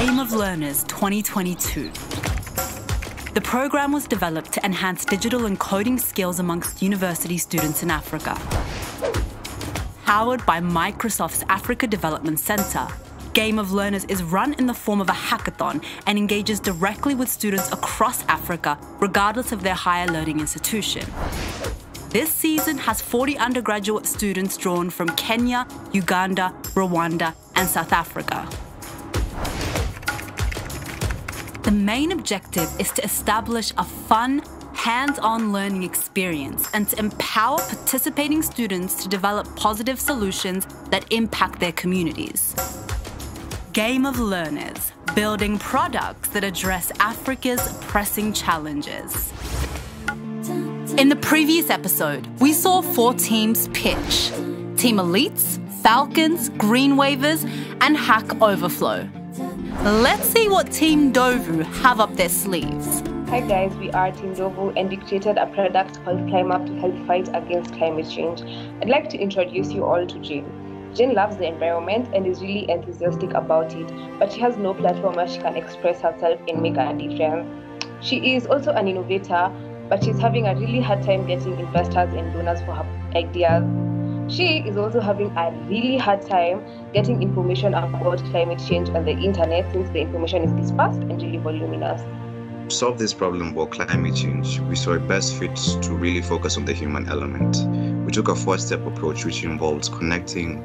Game of Learners 2022. The program was developed to enhance digital and coding skills amongst university students in Africa. Powered by Microsoft's Africa Development Center, Game of Learners is run in the form of a hackathon and engages directly with students across Africa, regardless of their higher learning institution. This season has 40 undergraduate students drawn from Kenya, Uganda, Rwanda, and South Africa. The main objective is to establish a fun, hands-on learning experience and to empower participating students to develop positive solutions that impact their communities. Game of Learners, building products that address Africa's pressing challenges. In the previous episode, we saw 4 teams pitch: Team Elites, Falcons, Green Wavers, and Hack Overflow. Let's see what Team Dovu have up their sleeves. Hi guys, we are Team Dovu and we created a product called Climb Up to help fight against climate change. I'd like to introduce you all to Jane. Jane loves the environment and is really enthusiastic about it, but she has no platform where she can express herself and make a difference. She is also an innovator, but she's having a really hard time getting investors and donors for her ideas. She is also having a really hard time getting information about climate change on the internet since the information is dispersed and really voluminous. To solve this problem about climate change, we saw it best fit to really focus on the human element. We took a 4-step approach which involves connecting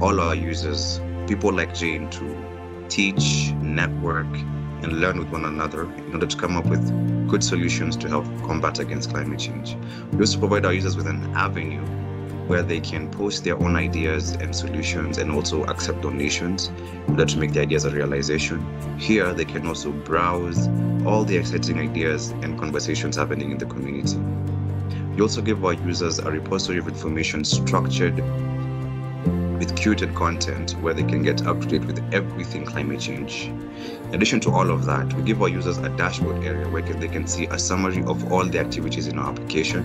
all our users, people like Jane, to teach, network, and learn with one another in order to come up with good solutions to help combat against climate change. We also provide our users with an avenue where they can post their own ideas and solutions and also accept donations in order to make the ideas a realization. Here, they can also browse all the exciting ideas and conversations happening in the community. We also give our users a repository of information structured with curated content where they can get up to date with everything climate change. In addition to all of that, we give our users a dashboard area where they can see a summary of all the activities in our application.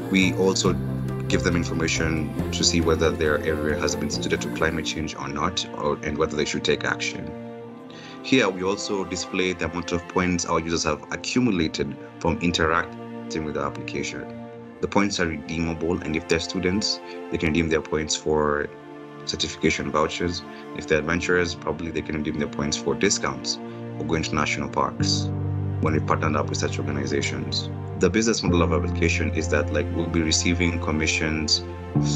We also give them information to see whether their area has been sensitive to climate change or not, and whether they should take action. Here, we also display the amount of points our users have accumulated from interacting with the application. The points are redeemable, and if they're students, they can redeem their points for certification vouchers. If they're adventurers, probably they can redeem their points for discounts or going to national parks when we partnered up with such organizations. The business model of our application is that we'll be receiving commissions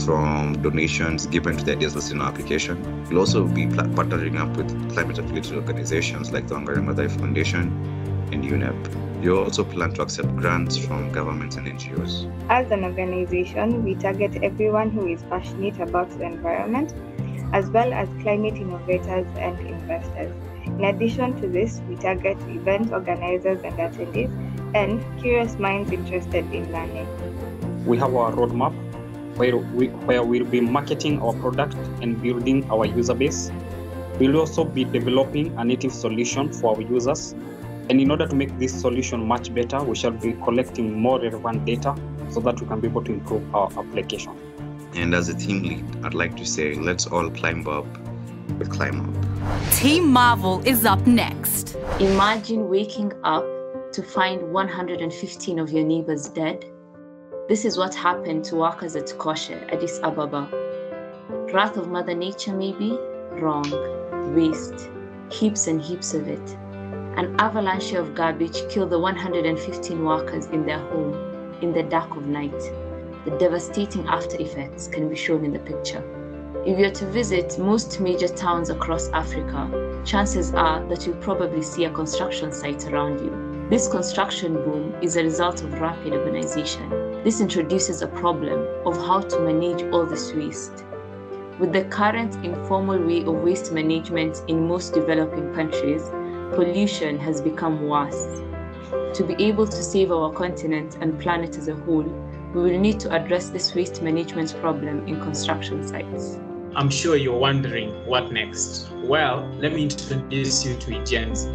from donations given to the ideas listed in our application. We'll also be partnering up with climate-affiliated organizations like the Hungarian Mother Foundation and UNEP. We also plan to accept grants from governments and NGOs. As an organization, we target everyone who is passionate about the environment, as well as climate innovators and investors. In addition to this, we target event organizers and attendees and curious minds interested in learning. We have our roadmap where we'll be marketing our product and building our user base. We'll also be developing a native solution for our users. And in order to make this solution much better, we shall be collecting more relevant data so that we can be able to improve our application. And as a team lead, I'd like to say, let's all climb up with Climb Up. Team Marvel is up next. Imagine waking up to find 115 of your neighbors dead. This is what happened to workers at Koshe, Addis Ababa. Wrath of Mother Nature maybe? Wrong. Waste. Heaps and heaps of it. An avalanche of garbage killed the 115 workers in their home in the dark of night. The devastating after effects can be shown in the picture. If you're to visit most major towns across Africa, chances are that you'll probably see a construction site around you. This construction boom is a result of rapid urbanization. This introduces a problem of how to manage all this waste. With the current informal way of waste management in most developing countries, pollution has become worse. To be able to save our continent and planet as a whole, we will need to address this waste management problem in construction sites. I'm sure you're wondering what next. Well, let me introduce you to Egenzi.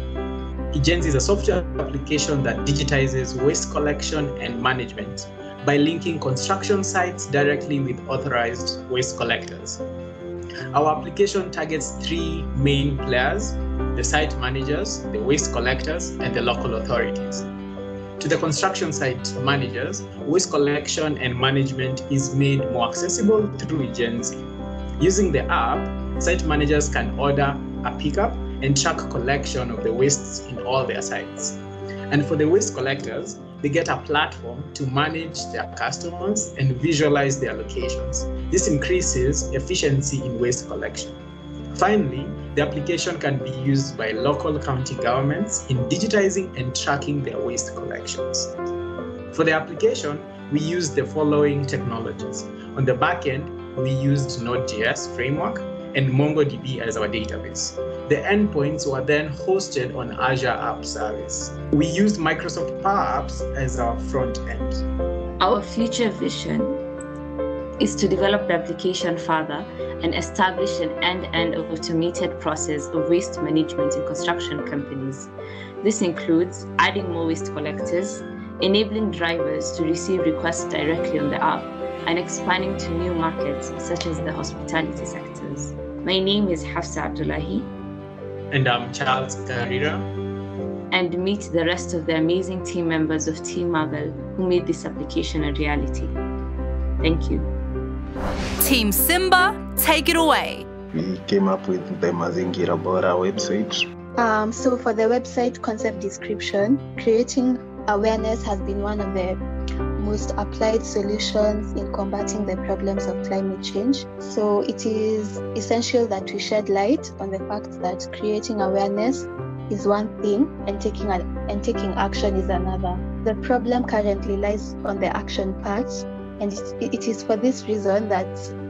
Egenzi is a software application that digitizes waste collection and management by linking construction sites directly with authorized waste collectors. Our application targets 3 main players: the site managers, the waste collectors, and the local authorities. To the construction site managers, waste collection and management is made more accessible through Genzi. Using the app, site managers can order a pickup and track collection of the wastes in all their sites. And for the waste collectors, they get a platform to manage their customers and visualize their locations. This increases efficiency in waste collection. Finally, the application can be used by local county governments in digitizing and tracking their waste collections. For the application, we used the following technologies. On the back end, we used Node.js framework and MongoDB as our database. The endpoints were then hosted on Azure App Service. We used Microsoft Power Apps as our front end. Our future vision is to develop the application further and establish an end-to-end automated process of waste management in construction companies. This includes adding more waste collectors, enabling drivers to receive requests directly on the app, and expanding to new markets such as the hospitality sectors. My name is Hafsa Abdullahi. And I'm Charles Carrera. And meet the rest of the amazing team members of Team Marvel who made this application a reality. Thank you. Team Simba, take it away. We came up with the Mazingira Bora website. So for the website concept description, creating awareness has been one of the most applied solutions in combating the problems of climate change. So it is essential that we shed light on the fact that creating awareness is one thing and taking action is another. The problem currently lies on the action part, and it is for this reason that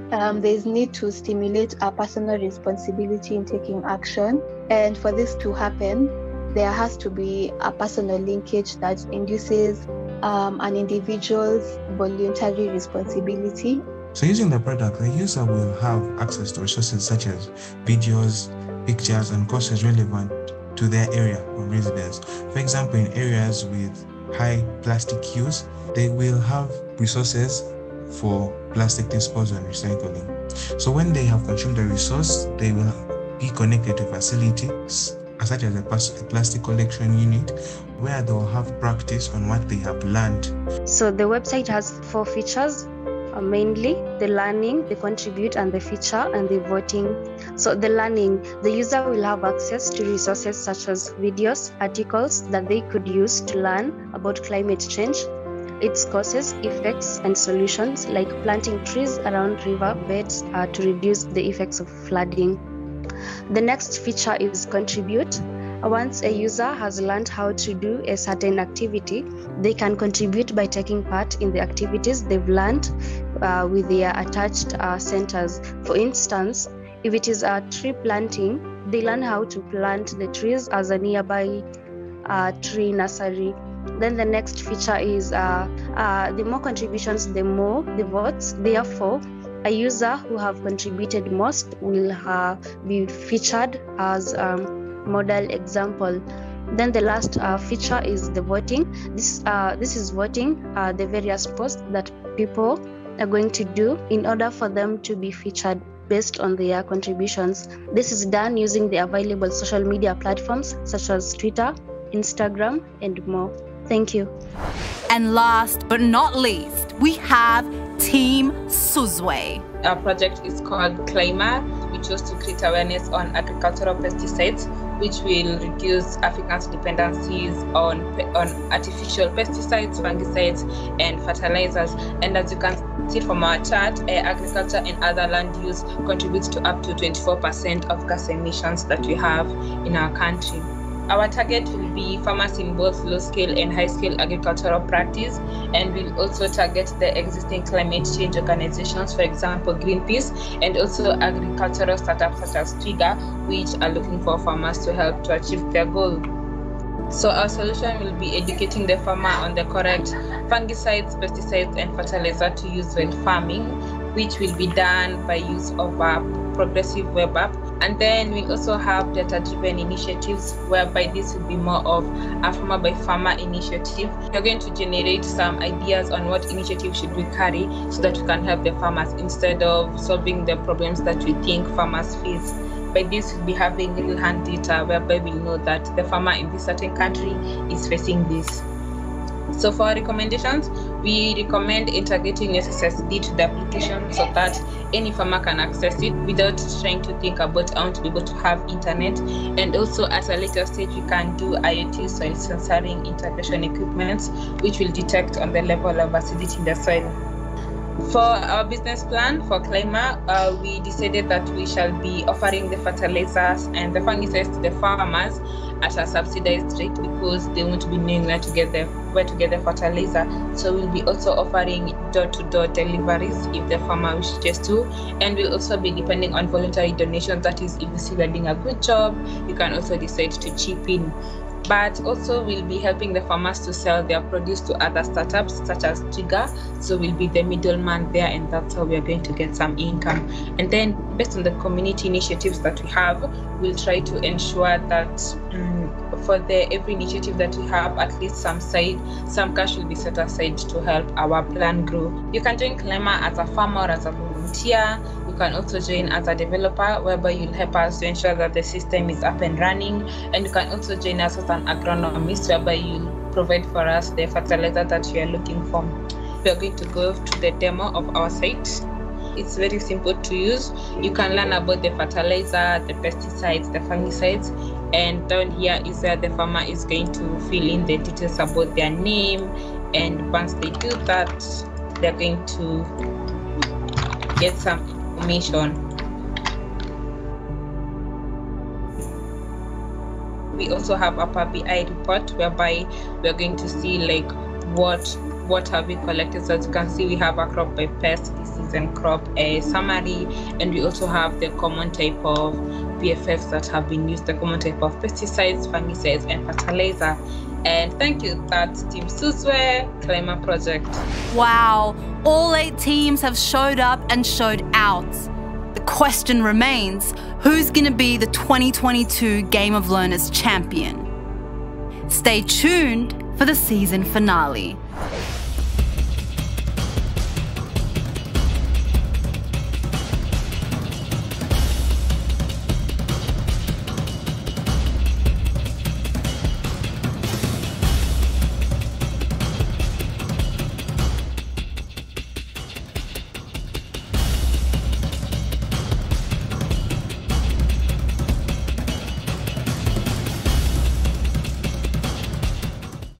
there is need to stimulate our personal responsibility in taking action. And for this to happen, there has to be a personal linkage that induces an individual's voluntary responsibility. So using the product, the user will have access to resources such as videos, pictures, and courses relevant to their area of residence. For example, in areas with high plastic use, they will have resources for plastic disposal and recycling. So when they have consumed the resource, they will be connected to facilities such as a plastic collection unit, where they will have practice on what they have learned. So the website has 4 features, mainly the learning, the contribute, and the feature, and the voting. So the learning, the user will have access to resources such as videos, articles that they could use to learn about climate change, its causes, effects, and solutions, like planting trees around river beds to reduce the effects of flooding. The next feature is contribute. Once a user has learned how to do a certain activity, they can contribute by taking part in the activities they've learned with their attached centers. For instance, if it is a tree planting, they learn how to plant the trees as a nearby tree nursery. Then the next feature is the more contributions, the more the votes. Therefore, a user who have contributed most will be featured as model example. Then the last feature is the voting. This is voting the various posts that people are going to do in order for them to be featured based on their contributions. This is done using the available social media platforms such as Twitter, Instagram, and more. Thank you. And last but not least, we have Team Suzwe. Our project is called Climate. We chose to create awareness on agricultural pesticides, which will reduce Africans' dependencies on artificial pesticides, fungicides, and fertilizers. And as you can see from our chart, agriculture and other land use contributes to up to 24% of gas emissions that we have in our country. Our target will be farmers in both low-scale and high-scale agricultural practice, and we'll also target the existing climate change organizations, for example, Greenpeace, and also agricultural startups such as Trigger, which are looking for farmers to help to achieve their goal. So our solution will be educating the farmer on the correct fungicides, pesticides, and fertilizer to use when farming, which will be done by use of a progressive web app And then we also have data-driven initiatives, whereby this will be more of a farmer by farmer initiative. We're going to generate some ideas on what initiative should we carry so that we can help the farmers instead of solving the problems that we think farmers face. By this, we'll be having real hand data, whereby we'll know that the farmer in this certain country is facing this. So for our recommendations, we recommend integrating SSSD to the application so that any farmer can access it without trying to think about how to be able to have internet. And also at a later stage, we can do IoT soil sensoring integration equipment, which will detect on the level of acidity in the soil. For our business plan for Climber, we decided that we shall be offering the fertilizers and the fungicides to the farmers at a subsidized rate because they won't be knowing where to get the fertilizer. So we'll be also offering door-to-door deliveries if the farmer wishes to, and we'll also be depending on voluntary donations. That is, if you see we're doing a good job, you can also decide to chip in. But also we'll be helping the farmers to sell their produce to other startups such as Trigger. So we'll be the middleman there, and that's how we are going to get some income. And then based on the community initiatives that we have, we'll try to ensure that for every initiative that we have, at least some cash will be set aside to help our plan grow. You can join Climber as a farmer or as a volunteer. You can also join as a developer, whereby you'll help us to ensure that the system is up and running. And you can also join us as an agronomist, whereby you'll provide for us the fertilizer that we are looking for. We are going to go to the demo of our site. It's very simple to use. You can learn about the fertilizer, the pesticides, the fungicides, and down here is where the farmer is going to fill in the details about their name. And once they do that, they're going to get some information. We also have a Power BI report whereby we're going to see like what have we collected. So as you can see, we have a crop by pest, disease, and crop summary, and we also have the common type of PFFs that have been used, the common type of pesticides, fungicides, and fertilizer. And thank you, that's Team Suswe Climber Project. Wow, all 8 teams have showed up and showed out. The question remains, who's going to be the 2022 Game of Learners champion? Stay tuned for the season finale.